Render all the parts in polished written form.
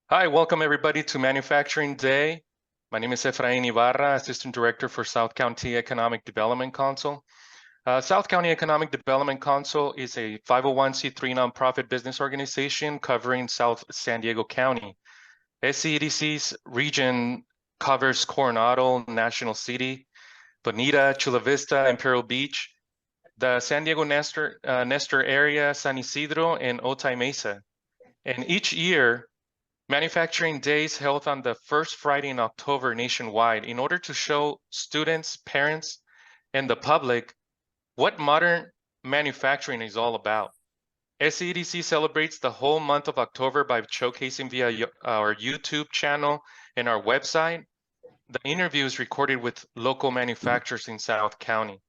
Hi, welcome everybody to Manufacturing Day. My name is Efrain Ibarra, Assistant Director for South County Economic Development Council. South County Economic Development Council is a 501c3 nonprofit business organization covering South San Diego County. SCEDC's region covers Coronado, National City, Bonita, Chula Vista, Imperial Beach, the San Diego Nestor area, San Isidro, and Otay Mesa. And each year, Manufacturing Day is held on the first Friday in October nationwide in order to show students, parents, and the public what modern manufacturing is all about. SCEDC celebrates the whole month of October by showcasing via our YouTube channel and our website the interviews recorded with local manufacturers in South County.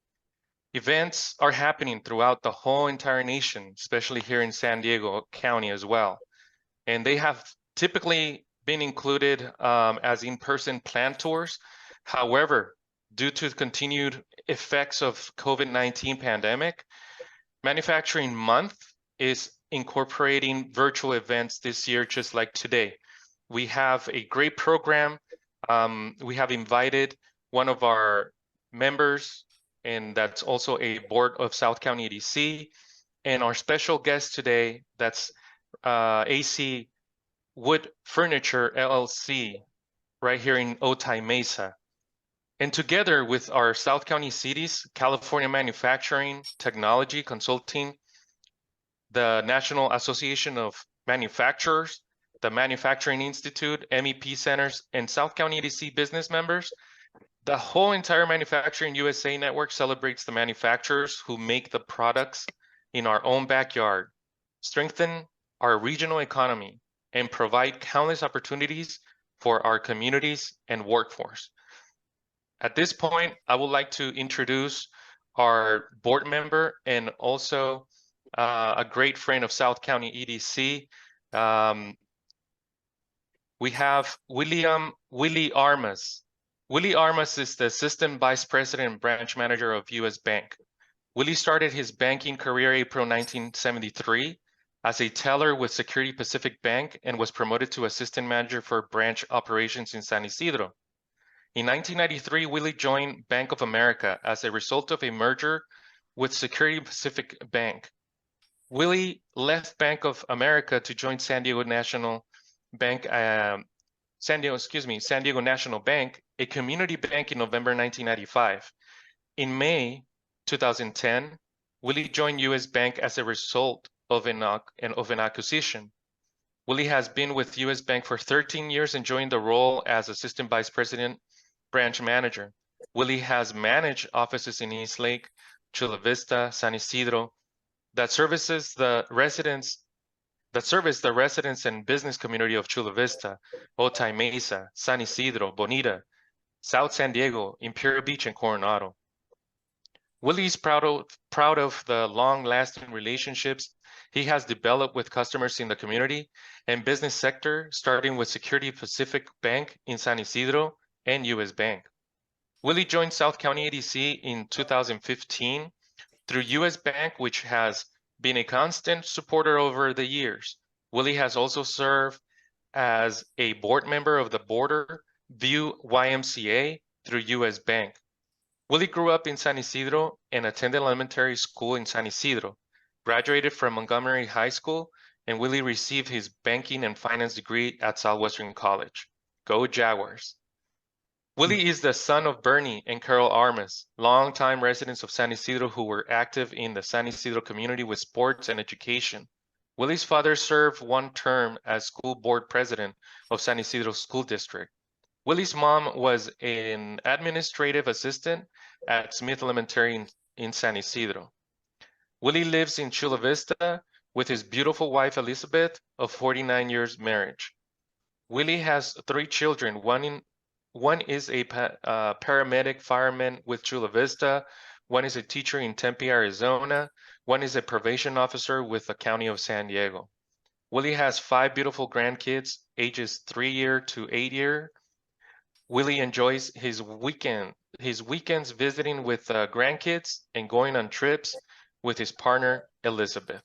Events are happening throughout the whole entire nation, especially here in San Diego County as well. And they have typically been included as in-person plant tours. However, due to the continued effects of COVID-19 pandemic, Manufacturing Month is incorporating virtual events this year, just like today. We have a great program. We have invited one of our members, and that's also a board of South County EDC, and our special guest today, that's AC Wood Furniture LLC, right here in Otay Mesa. And together with our South County cities, California Manufacturing Technology Consulting, the National Association of Manufacturers, the Manufacturing Institute, MEP centers, and South County EDC business members, the whole entire Manufacturing USA network celebrates the manufacturers who make the products in our own backyard, strengthen our regional economy, and provide countless opportunities for our communities and workforce. At this point, I would like to introduce our board member and also a great friend of South County EDC. We have Willie Armas. Willie Armas is the Assistant Vice President and Branch Manager of U.S. Bank. Willie started his banking career April 1973 as a teller with Security Pacific Bank and was promoted to Assistant Manager for branch operations in San Isidro. In 1993, Willie joined Bank of America as a result of a merger with Security Pacific Bank. Willie left Bank of America to join San Diego National Bank, San Diego National Bank, a community bank in November 1995. In May 2010, Willie joined U.S. Bank as a result of an acquisition. Willie has been with U.S. Bank for 13 years, enjoying the role as Assistant Vice President, Branch Manager. Willie has managed offices in Eastlake, Chula Vista, San Isidro, that service the residents and business community of Chula Vista, Otay Mesa, San Isidro, Bonita, South San Diego, Imperial Beach, and Coronado. Willie is proud of the long-lasting relationships he has developed with customers in the community and business sector, starting with Security Pacific Bank in San Isidro and U.S. Bank. Willie joined South County EDC in 2015 through U.S. Bank, which has been a constant supporter over the years. Willie has also served as a board member of the Border View YMCA through U.S. Bank. Willie grew up in San Isidro and attended elementary school in San Isidro, graduated from Montgomery High School, and Willie received his banking and finance degree at Southwestern College. Go Jaguars! Willie is the son of Bernie and Carol Armas, longtime residents of San Isidro who were active in the San Isidro community with sports and education. Willie's father served one term as school board president of San Isidro School District. Willie's mom was an administrative assistant at Smith Elementary in San Isidro. Willie lives in Chula Vista with his beautiful wife Elizabeth of 49 years marriage. Willie has 3 children. One is a paramedic fireman with Chula Vista. One is a teacher in Tempe, Arizona. One is a probation officer with the County of San Diego. Willie has 5 beautiful grandkids, ages 3 year to 8 year. Willie enjoys his weekends visiting with grandkids and going on trips with his partner, Elizabeth.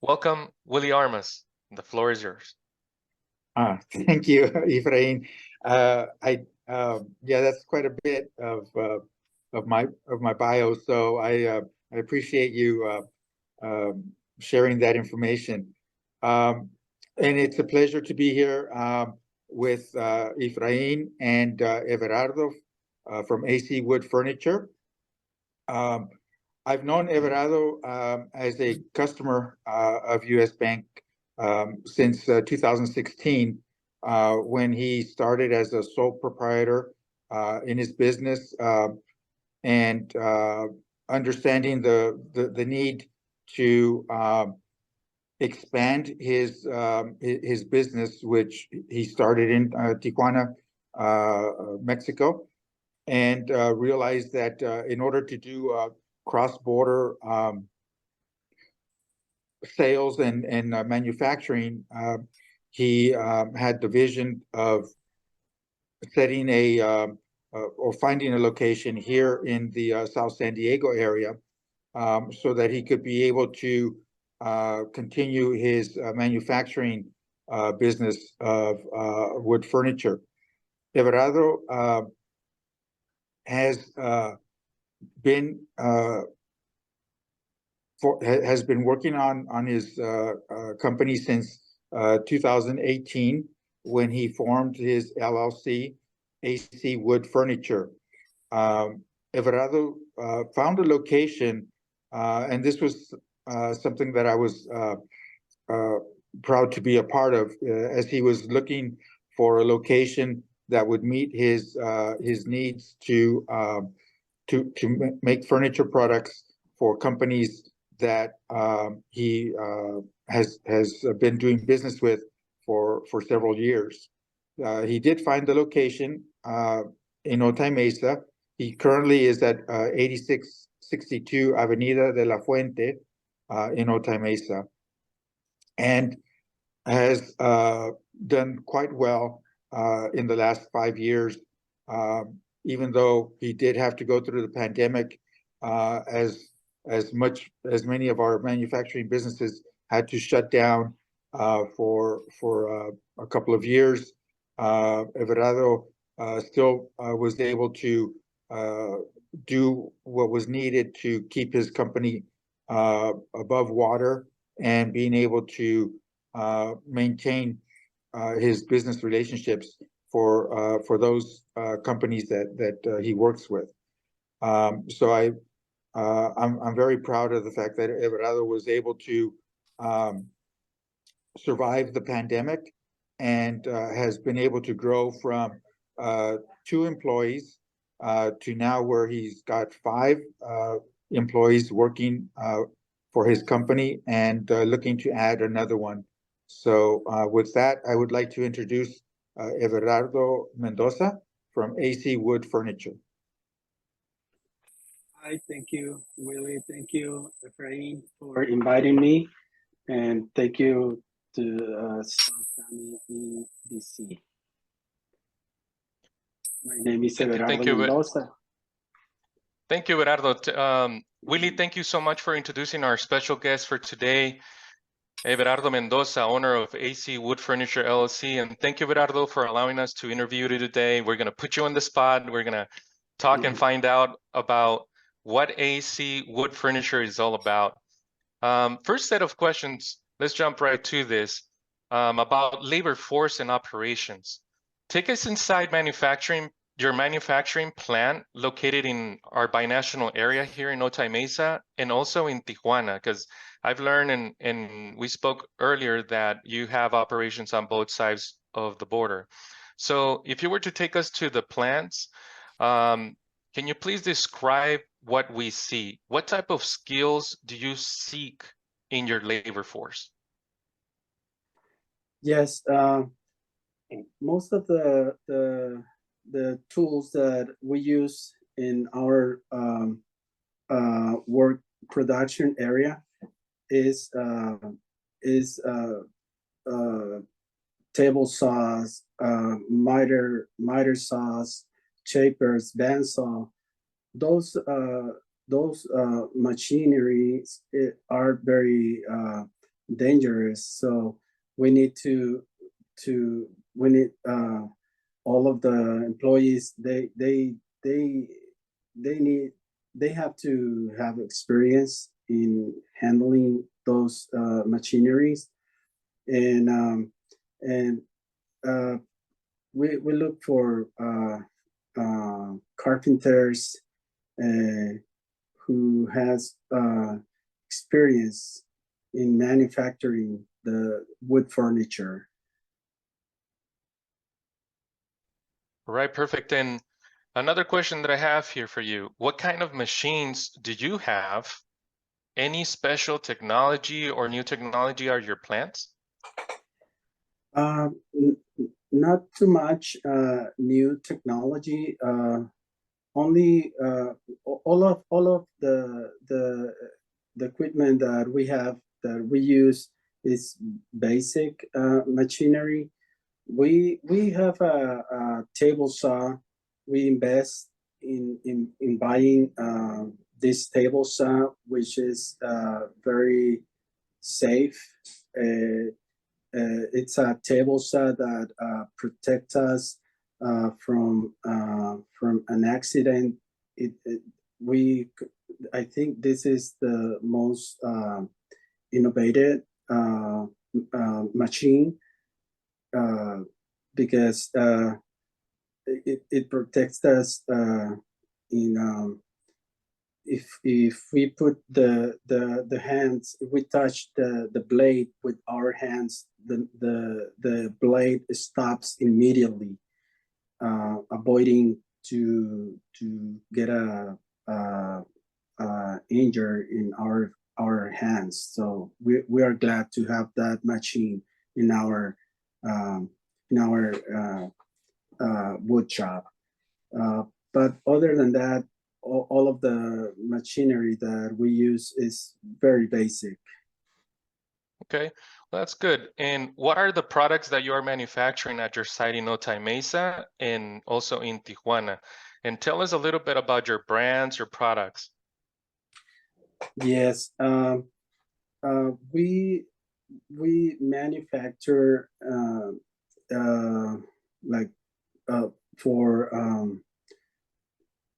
Welcome, Willie Armas. The floor is yours. Thank you, Efrain. Yeah, that's quite a bit of my bio. So I appreciate you sharing that information. And it's a pleasure to be here with Efrain and Everardo from AC Wood Furniture. I've known Everardo as a customer of US Bank since 2016, when he started as a sole proprietor in his business, and understanding the need to expand his business, which he started in Tijuana, Mexico, and realized that in order to do cross-border sales and manufacturing, he had the vision of setting or finding a location here in the South San Diego area, so that he could be able to continue his manufacturing business of wood furniture. Everardo has been working on his company since 2018, when he formed his LLC, AC Wood Furniture. Everardo found a location, and this was something that I was proud to be a part of, as he was looking for a location that would meet his needs to make furniture products for companies that he has been doing business with for several years. He did find the location in Otay Mesa. He currently is at 8662 Avenida de la Fuente in Otay Mesa, and has done quite well in the last 5 years, even though he did have to go through the pandemic, as many of our manufacturing businesses had to shut down for a couple of years. Everardo still was able to do what was needed to keep his company above water, and being able to maintain his business relationships for those companies that he works with. So I'm very proud of the fact that Everardo was able to survive the pandemic, and has been able to grow from 2 employees to now where he's got 5 employees working for his company, and looking to add another one. So with that, I would like to introduce Everardo Mendoza from AC Wood Furniture. Hi, thank you, Willie. Thank you, Efrain, for inviting me, and thank you to South County EDC. My name is Everardo Mendoza. Thank you, Everardo. Willie, thank you so much for introducing our special guest for today, Everardo Mendoza, owner of AC Wood Furniture LLC. And thank you, Everardo, for allowing us to interview you today. We're going to put you on the spot. We're going to talk and find out about what AC Wood Furniture is all about. First set of questions, let's jump right to this, about labor force and operations. Take us inside your manufacturing plant located in our binational area here in Otay Mesa, and also in Tijuana, because I've learned and we spoke earlier that you have operations on both sides of the border. So if you were to take us to the plants, can you please describe what we see? What type of skills do you seek in your labor force? Yes, most of the tools that we use in our work production area is table saws, miter saws, shapers, bandsaw. Those machineries are very dangerous. So we need to when it all of the employees they have to have experience in handling those machineries, and uh, we look for carpenters who has experience in manufacturing the wood furniture. Right, perfect. And another question that I have here for you, what kind of machines do you have? Any special technology or new technology are your plants? Not too much new technology. Only all of the equipment that we have that we use is basic machinery. We have a table saw. We invest in buying this table saw, which is very safe. It's a table saw that protects us from an accident. I think this is the most innovative machine because it protects us in if we put the hands, if we touch the blade with our hands, the blade stops immediately, avoiding to get a injury in our hands. So we are glad to have that machine in our wood shop. But other than that, all of the machinery that we use is very basic. Okay, well, that's good. And what are the products that you are manufacturing at your site in Otay Mesa and also in Tijuana? And tell us a little bit about your brands, your products. Yes, we manufacture like for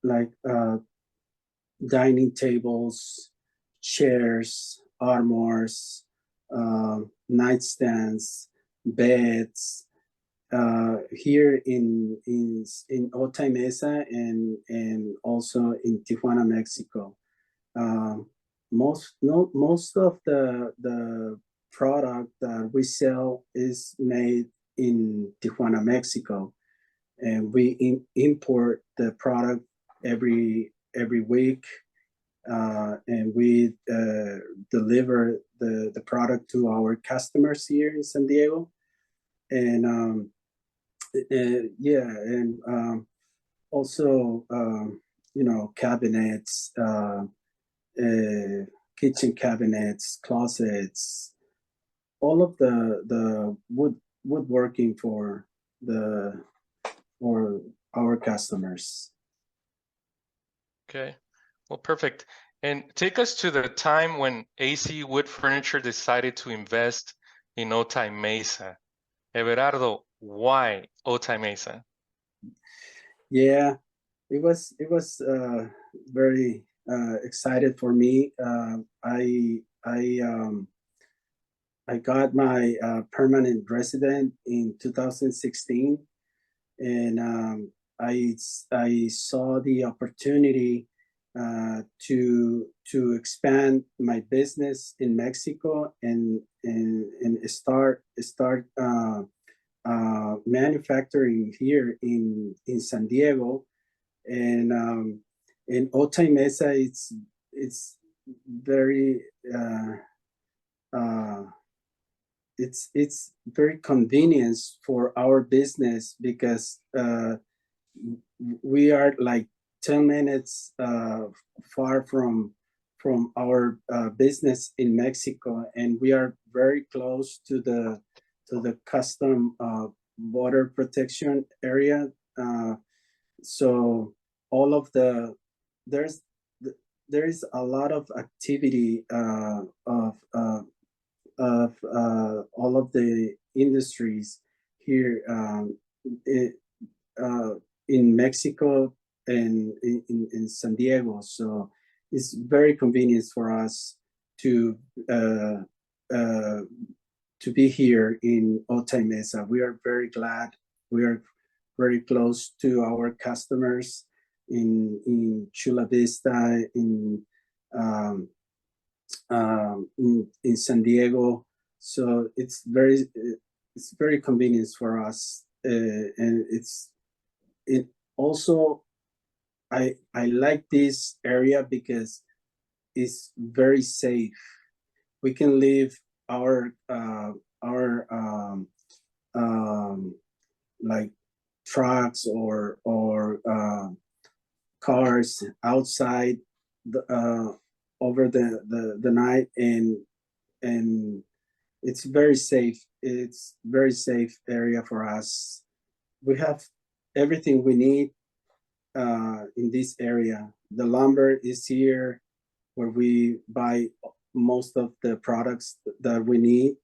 like dining tables, chairs, armors, nightstands, beds. Here in Otay Mesa and also in Tijuana, Mexico. Most of the product that we sell is made in Tijuana, Mexico, and we import the product every week, and we deliver the product to our customers here in San Diego, and yeah, and also cabinets, kitchen cabinets, closets, all of the woodworking for our customers. Okay, well, perfect. And take us to the time when AC Wood Furniture decided to invest in Otay Mesa. Everardo, why Otay Mesa? Yeah, it was very excited for me. I got my permanent resident in 2016, and I saw the opportunity to expand my business in Mexico and start manufacturing here in San Diego, and in Otay Mesa, it's very it's very convenient for our business because we are like 10 minutes far from our business in Mexico, and we are very close to the custom border protection area. So all of there is a lot of activity of all of the industries here it, in Mexico and in San Diego. So it's very convenient for us to be here in Otay Mesa. We are very glad. We are very close to our customers in Chula Vista, in San Diego. So it's very convenient for us, and it also I like this area because it's very safe. We can leave our like trucks or cars outside over the night, and it's very safe. It's very safe area for us. We have everything we need in this area. The lumber is here where we buy most of the products that we need.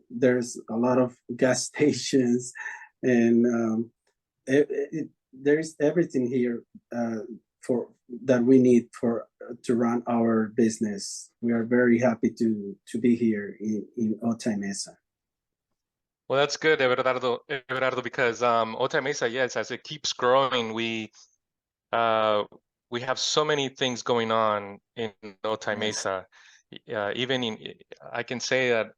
There's a lot of gas stations, and there's everything here for that we need for to run our business. We are very happy to be here in Otay Mesa. Well, that's good, Everardo, because Otay Mesa, yes, as it keeps growing, we have so many things going on in Otay Mesa. Even I can say that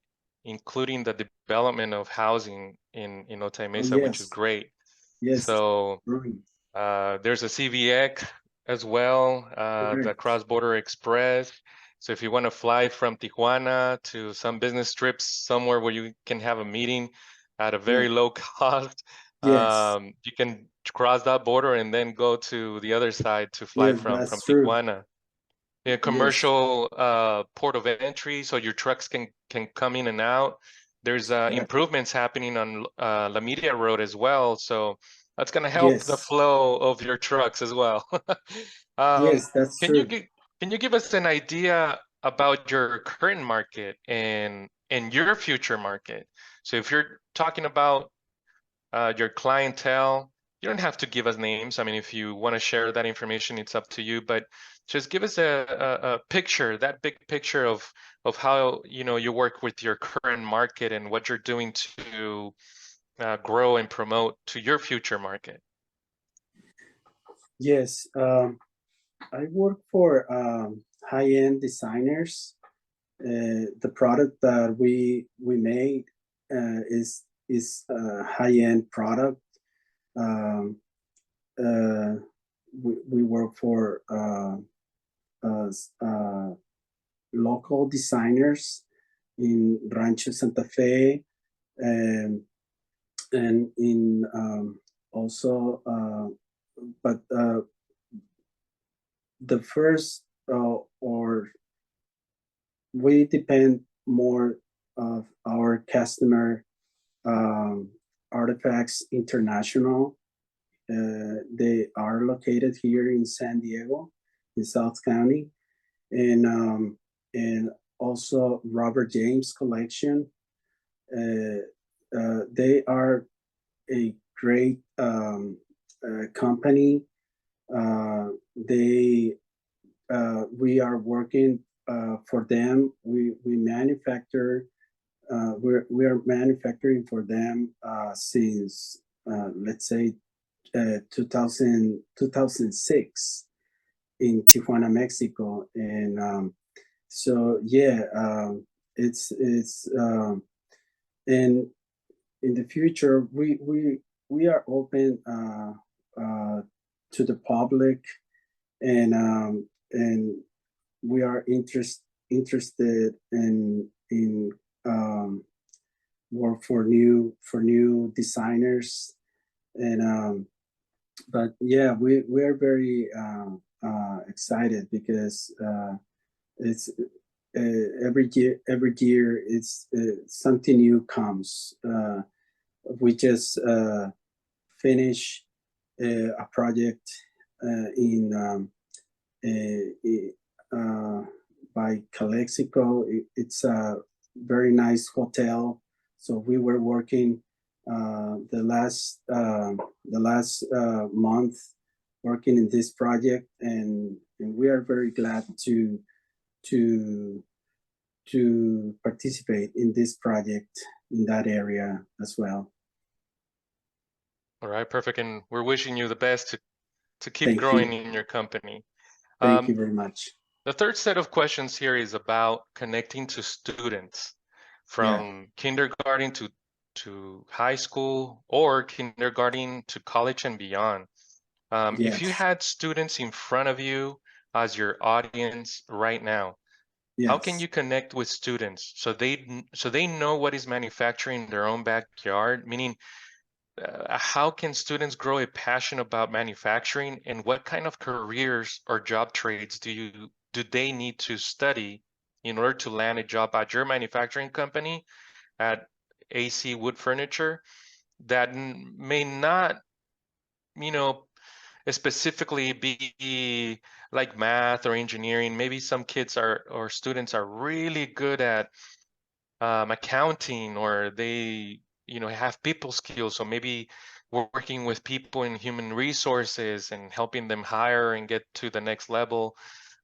including the development of housing in Otay Mesa, which is great. Yes. So there's a CVX as well, the Cross-Border Express. So if you want to fly from Tijuana to some business trips somewhere where you can have a meeting at a very low cost, you can cross that border and then go to the other side to fly from Tijuana. Yeah, commercial port of entry, so your trucks can come in and out. There's improvements happening on La Media Road as well, so that's going to help the flow of your trucks as well. Yes, that's true. Can you give us an idea about your current market and your future market? So if you're talking about your clientele, you don't have to give us names. I mean, if you want to share that information, it's up to you. But just give us a picture, that big picture of how you work with your current market and what you're doing to grow and promote to your future market. Yes, I work for high-end designers. The product that we made is a high-end product. We work for local designers in Rancho Santa Fe, and in also, but the first or we depend more of our customer Artifacts International. They are located here in San Diego, in South County, and also Robert James Collection. They are a great company. We are working for them. We manufacture. We are manufacturing for them since let's say 2006 in Tijuana, Mexico, and so yeah, it's and in the future we are open to the public, and we are interested in work for new designers, and but yeah, we are very excited because it's every year it's something new comes. We just finished a project by Calexico. It's a very nice hotel. So we were working the last month working in this project, and we are very glad to participate in this project in that area as well. All right, perfect. And we're wishing you the best to keep Thank growing you. in your company. Thank you very much. The third set of questions here is about connecting to students from kindergarten to high school or kindergarten to college and beyond. If you Yes. had students in front of you as your audience right now, how can Yes. you connect with students so they know what is manufacturing in their own backyard? Meaning, how can students grow a passion about manufacturing, and what kind of careers or job trades do they need to study in order to land a job at your manufacturing company at AC Wood Furniture that may not, you know, specifically be like math or engineering? Maybe some kids are or students are really good at accounting, or they, have people skills. So maybe we're working with people in human resources and helping them hire and get to the next level,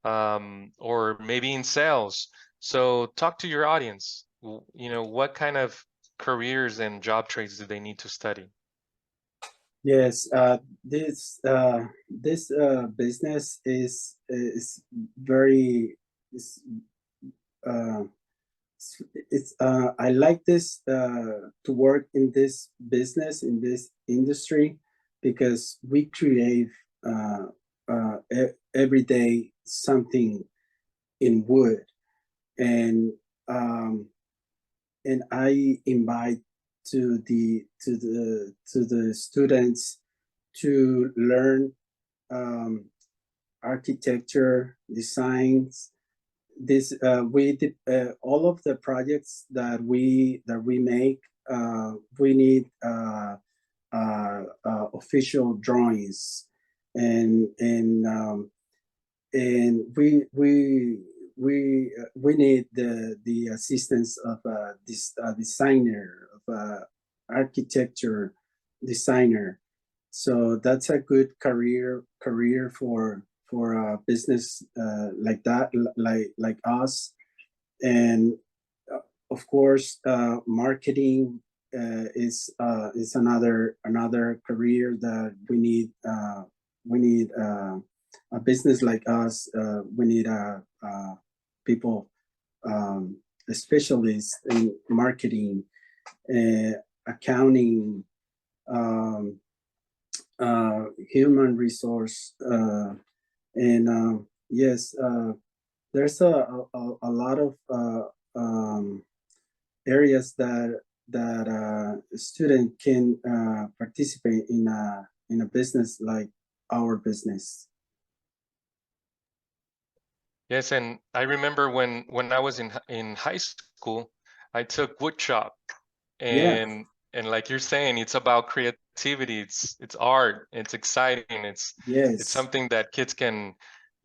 or maybe in sales. So talk to your audience. What kind of careers and job trades do they need to study? Yes. This business is very is uh, it's I like this to work in this business, in this industry, because we create every day something in wood, and um, I invite to the students to learn um, architecture, designs. This we did all of the projects that we make. We need official drawings, and we need the assistance of this designer, of architecture designer. So that's a good career for a business like that, like us. And of course, marketing is another career that we need. We need a business like us. We need people, specialists in marketing, accounting, um, human resource, and yes, there's a lot of areas that a student can participate in a business like our business. Yes, and I remember when I was in high school, I took wood shop, Yeah. and like you're saying, it's about creativity. It's art. It's exciting. It's Yes. something that kids can,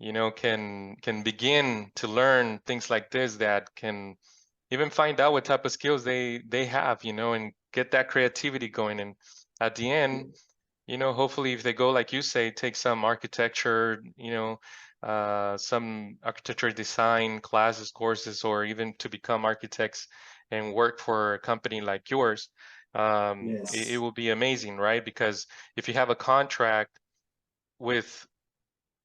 can begin to learn things like this, that can even find out what type of skills they have, and get that creativity going. And at the end, hopefully if they go, like you say, take some architecture, some architecture design classes, courses, or even to become architects and work for a company like yours, it Yes. will be amazing, right? Because if you have a contract with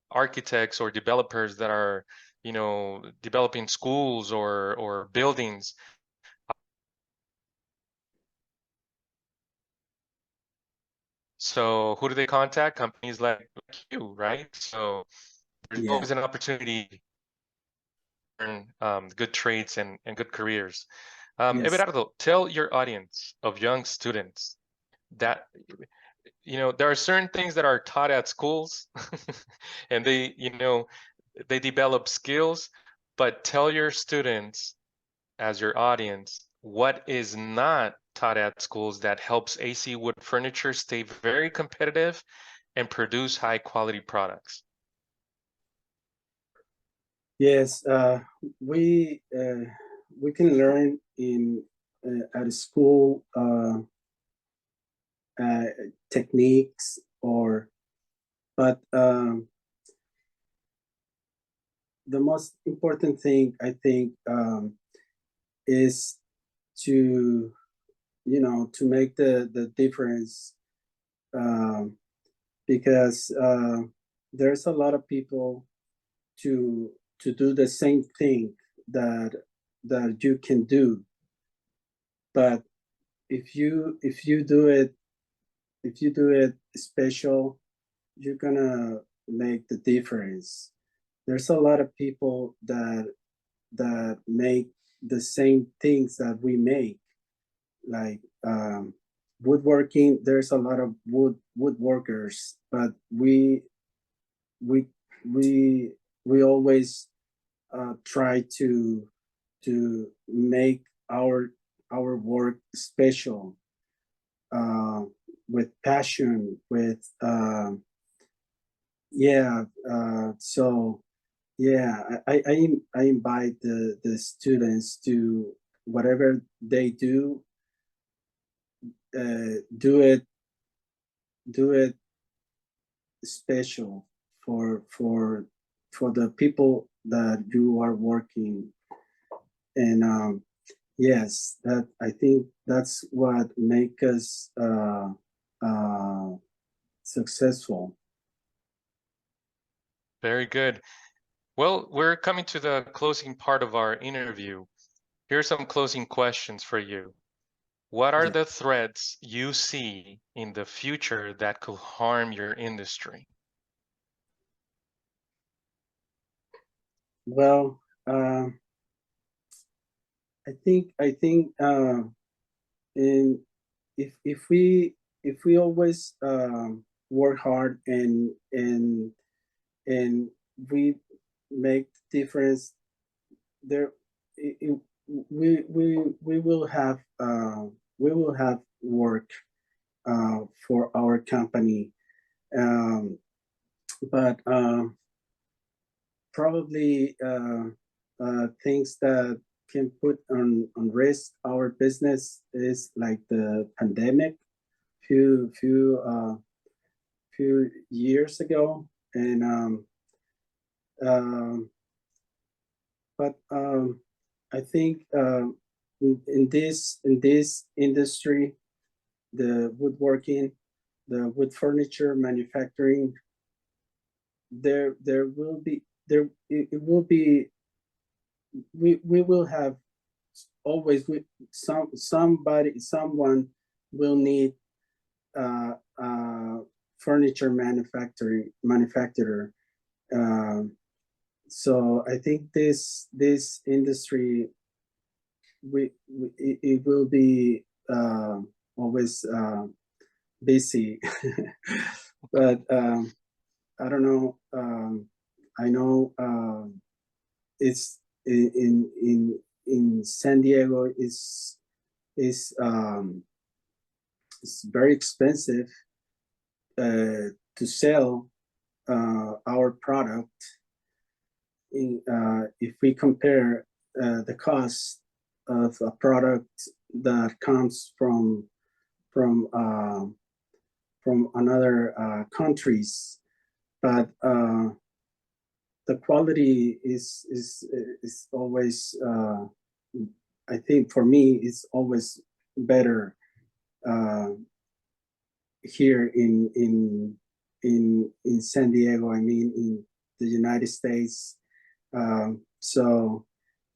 architects or developers that are, developing schools or buildings. So who do they contact? Companies like you, right? So there's Yeah. always an opportunity to learn good trades and good careers. Yes. Everardo, tell your audience of young students that, there are certain things that are taught at schools and they develop skills, but tell your students, as your audience, what is not taught at schools that helps AC Wood Furniture stay very competitive and produce high quality products. Yes. We can learn in at a school techniques, but the most important thing, I think, is to, to make the difference, because there's a lot of people to do the same thing that you can do, but if you do it special, you're gonna make the difference. There's a lot of people that make the same things that we make, like woodworking. There's a lot of woodworkers, but we always try to make our work special, with passion, with so yeah, I invite the students to, whatever they do, do it special for the people that you are working. And yes, that, I think that's what make us successful. Very good. Well, we're coming to the closing part of our interview. Here are some closing questions for you. What are Yeah. the threats you see in the future that could harm your industry? Well, I think in if we always work hard and we make difference there, we will have work for our company, but probably things that can put on risk our business is like the pandemic few years ago, and but I think in this industry, the woodworking, the wood furniture manufacturing, there will be it will be, we will have always, someone will need furniture manufacturer. So I think this industry, it will be always busy, but I don't know. I know it's in San Diego is it's very expensive to sell our product. If we compare the cost of a product that comes from another countries, but the quality is always, I think for me, it's always better here in San Diego. I mean, in the United States. So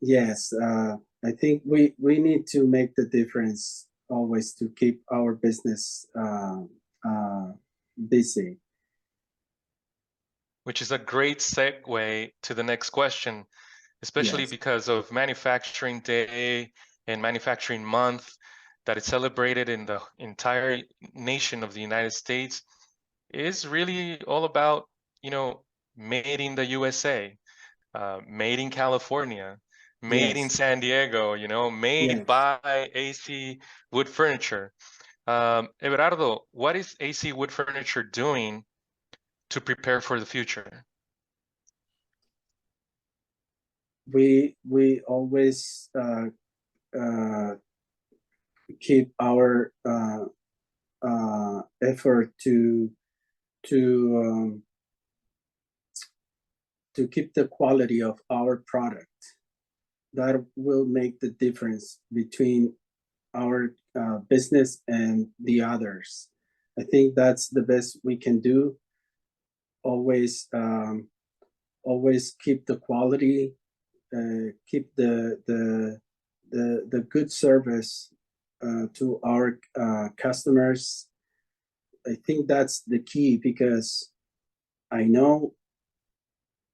yes, I think we need to make the difference always to keep our business busy. Which is a great segue to the next question, especially Yes. because of Manufacturing Day and Manufacturing Month that is celebrated in the entire nation of the United States, is really all about, made in the USA, made in California, made in Yes. San Diego, made Yes. by AC Wood Furniture. Everardo, what is AC Wood Furniture doing to prepare for the future? We always keep our effort to keep the quality of our product. That will make the difference between our business and the others. I think that's the best we can do. Always, always keep the quality, keep the good service to our customers. I think that's the key, because I know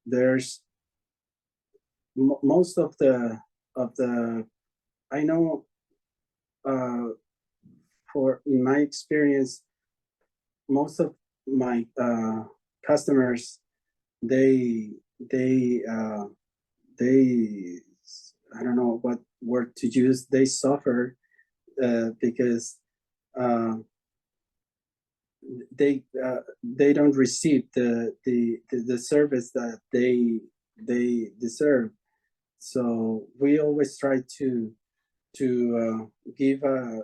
there's most of the I know for in my experience, most of my customers, they I don't know what word to use, they suffer because they don't receive the service that they deserve. So we always try to give a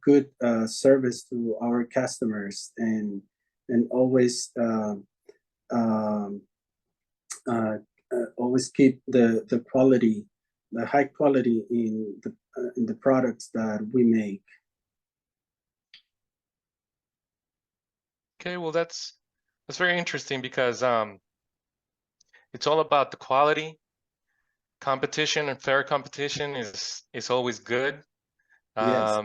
good service to our customers, and always always keep the quality, the high quality in the products that we make. Okay, well that's very interesting, because it's all about the quality. Competition and fair competition is always good. Yes,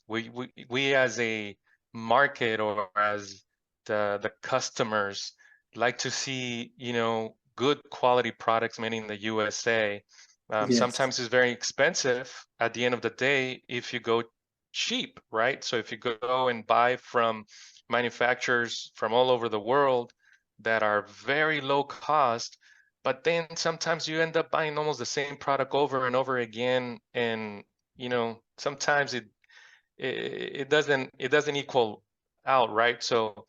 We as a market, or as the customers, like to see, you know, good quality products made in the USA. yes, Sometimes it's very expensive at the end of the day if you go cheap, right? So if you go and buy from manufacturers from all over the world that are very low cost, but then sometimes you end up buying almost the same product over and over again, and you know, sometimes it doesn't equal out, right? So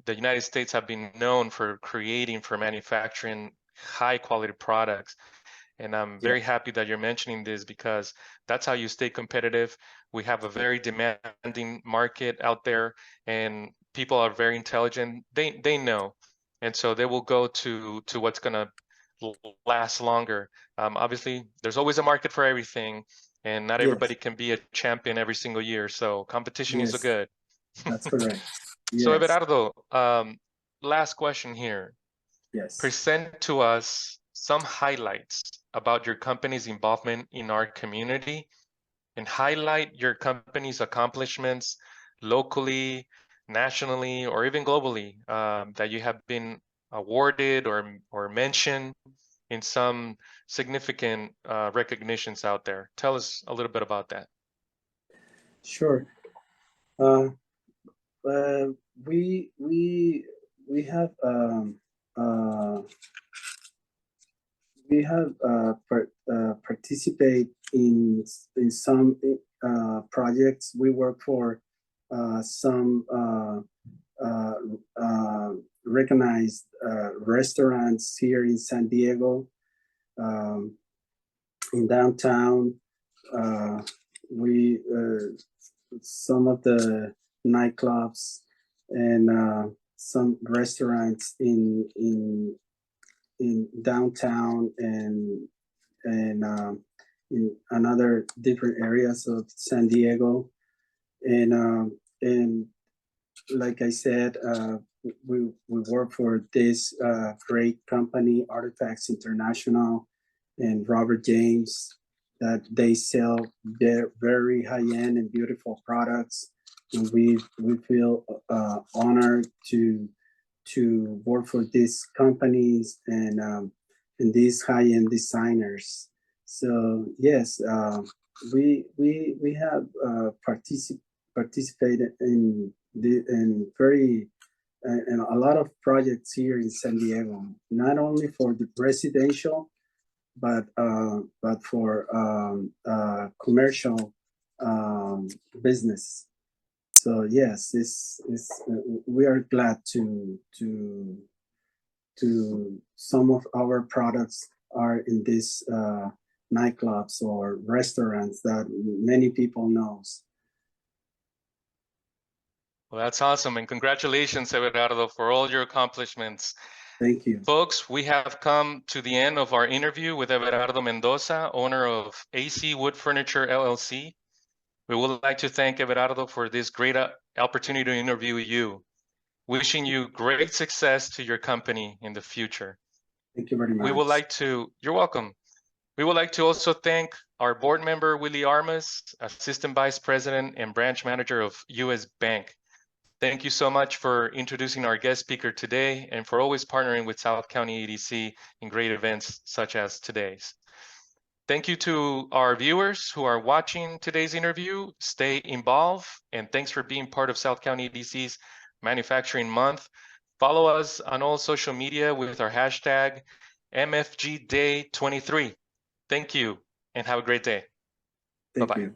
the United States have been known for manufacturing high quality products. And I'm yeah, very happy that you're mentioning this, because that's how you stay competitive. We have a very demanding market out there, and people are very intelligent. They know, and so they will go to what's gonna last longer. Obviously, there's always a market for everything, and not yes, everybody can be a champion every single year. So competition is yes, good. that's correct. So Yes, Everardo, last question here. yes. Present to us some highlights about your company's involvement in our community, and highlight your company's accomplishments locally, nationally, or even globally, that you have been awarded or mentioned in some significant recognitions out there. Tell us a little bit about that. Sure. Uh, uh, we have uh, participate in some projects. We work for some uh, uh, recognized restaurants here in San Diego, in downtown. We some of the nightclubs and some restaurants in downtown and in another different areas of San Diego, and like I said, we work for this great company, Artifacts International, and Robert James, that they sell their very high-end and beautiful products, and we feel honored to work for these companies and these high-end designers. So yes, we have participated in very in a lot of projects here in San Diego, not only for the residential, but for commercial business. So yes, we are glad to some of our products are in these nightclubs or restaurants that many people knows. Well, that's awesome. And congratulations, Everardo, for all your accomplishments. Thank you. Folks, we have come to the end of our interview with Everardo Mendoza, owner of AC Wood Furniture LLC. We would like to thank Everardo for this great opportunity to interview you. Wishing you great success to your company in the future. Thank you very much. We would like to, you're welcome. We would like to also thank our board member, Willie Armas, Assistant Vice President and Branch Manager of US Bank. Thank you so much for introducing our guest speaker today and for always partnering with South County EDC in great events such as today's. Thank you to our viewers who are watching today's interview. Stay involved, and thanks for being part of South County EDC's Manufacturing Month. Follow us on all social media with our hashtag MFGDay23. Thank you, and have a great day. Thank Bye-bye. you.